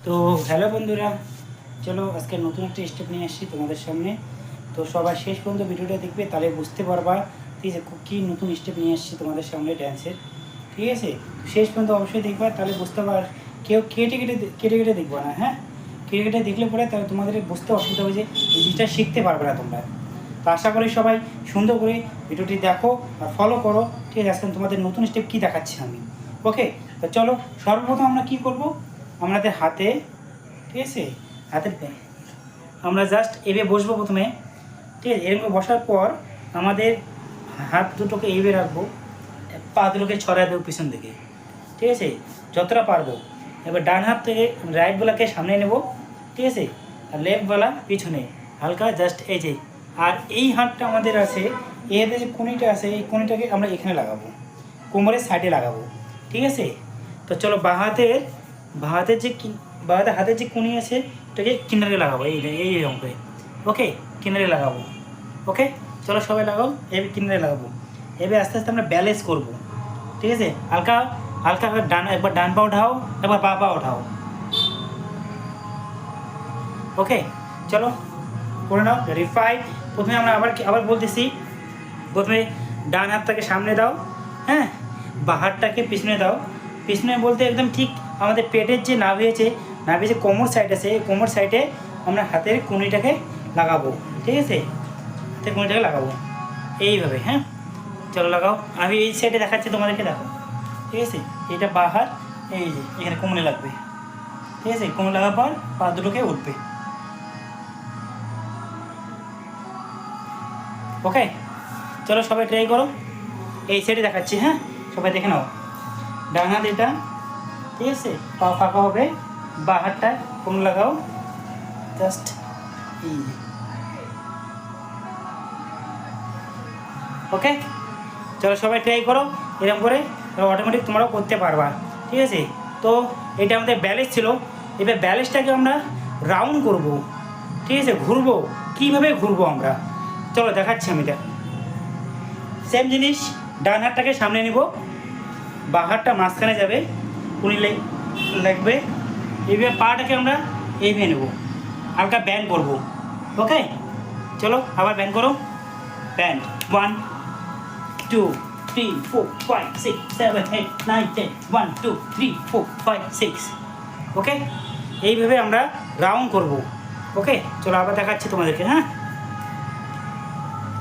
তো হ্যালো বন্ধুরা, চলো আজকে নতুন একটা স্টেপ নিয়ে আসছি তোমাদের সামনে। তো সবাই শেষ পর্যন্ত ভিডিওটা দেখবে, তাহলে বুঝতে পারবা ঠিক আছে কী নতুন স্টেপ নিয়ে আসছি তোমাদের সামনে ড্যান্সের। ঠিক আছে, তো শেষ পর্যন্ত অবশ্যই দেখবা, তাহলে বুঝতে পার। কেউ কেটে কেটে কেটে কেটে দেখবা না, হ্যাঁ। কেটে কেটে দেখলে পরে তাহলে তোমাদের বুঝতে অসুবিধা হবে যে এই জিনিসটা শিখতে পারবে না তোমরা। তো আশা করি সবাই সুন্দর করে ভিডিওটি দেখো আর ফলো করো। ঠিক আছে, আজকে তোমাদের নতুন স্টেপ কী দেখাচ্ছি আমি। ওকে, তো চলো সর্বপ্রথম আমরা কী করব, আমাদের হাতে, ঠিক আছে, হাতের আমরা জাস্ট এভাবে বসবো প্রথমে। ঠিক আছে, এরকম বসার পর আমাদের হাত দুটোকে এইভাবে রাখবো, পা দুটোকে ছড়াই দেবো পিছন দিকে। ঠিক আছে, যতটা পারবো। এবার ডান হাত থেকে রাইটবেলাকে সামনে নেব, ঠিক আছে, আর লেফটবেলা পিছনে হালকা জাস্ট এই যে। আর এই হাতটা আমাদের আছে, এদের যে কোণিটা আছে এই কোণিটাকে আমরা এখানে লাগাবো, কোমরের সাইডে লাগাবো। ঠিক আছে, তো চলো বাঁ হাতের হাতের যে কোণি আছে এটাকে কিনারে লাগাবো, এইরকম করে। ওকে, কিনারে লাগাবো। ওকে, চলো সবাই লাগাও, এবার কিনারে লাগাবো। এবার আস্তে আস্তে আমরা ব্যালেন্স করবো। ঠিক আছে, হালকা হালকা একবার ডান পা উঠাও, একবার বাঁ পা উঠাও। ওকে, চলো করে নাও, রেডি 5। প্রথমে আমরা আবার বলতেছি, প্রথমে ডান হাতটাকে সামনে দাও, হ্যাঁ, বাঁ হাতটাকে পিছনে দাও। পিছনে বলতে একদম ঠিক আমাদের পেটের যে নাভি আছে, নাভি যে কোমর সাইড আছে, এই কোমর সাইডে আমরা হাতের কুঁড়িটাকে লাগাবো। ঠিক আছে, হাতের কুঁড়িটাকে লাগাবো এইভাবে, হ্যাঁ। চলো লাগাও, আমি এই সাইডে দেখাচ্ছি তোমাদেরকে, দেখো। ঠিক আছে, এইটা বাঁ হাত, এই যে এখানে কোমরে লাগবে। ঠিক আছে, কোমরে লাগার পর পা দুটোকে উঠবে। ওকে, চলো সবাই ট্রাই করো। এই সাইডে দেখাচ্ছি, হ্যাঁ, সবাই দেখে নাও। ডান হাত এটা, ঠিক আছে, পা ফাঁকা হবে, বাঁ হাতটা কোমর লাগাও, জাস্ট এই। ওকে, চলো সবাই ট্রাই করো এরকম করে, অটোমেটিক তোমরাও করতে পারবা। ঠিক আছে, তো এটা আমাদের ব্যালেন্স ছিল। এবার ব্যালেন্সটাকে আমরা রাউন্ড করব। ঠিক আছে, ঘুরবো, কীভাবে ঘুরবো আমরা, চলো দেখাচ্ছি আমি। সেম জিনিস, ডান হাতটাকে সামনে নিব, বাঁ হাতটা মাঝখানে যাবে, কুনি লাগবে। এইভাবে পাটাকে আমরা এইভাবে নেব, হালকা ব্যান্ড করবো। ওকে, চলো আবার ব্যান্ড করো। ব্যান্ড 1 2 3 4 5 6 7 8 9 10 1 2 3 4 5 6। ওকে, এইভাবে আমরা রাউন্ড করব। ওকে, চলো আবার দেখাচ্ছি তোমাদেরকে, হ্যাঁ,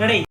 রেডি।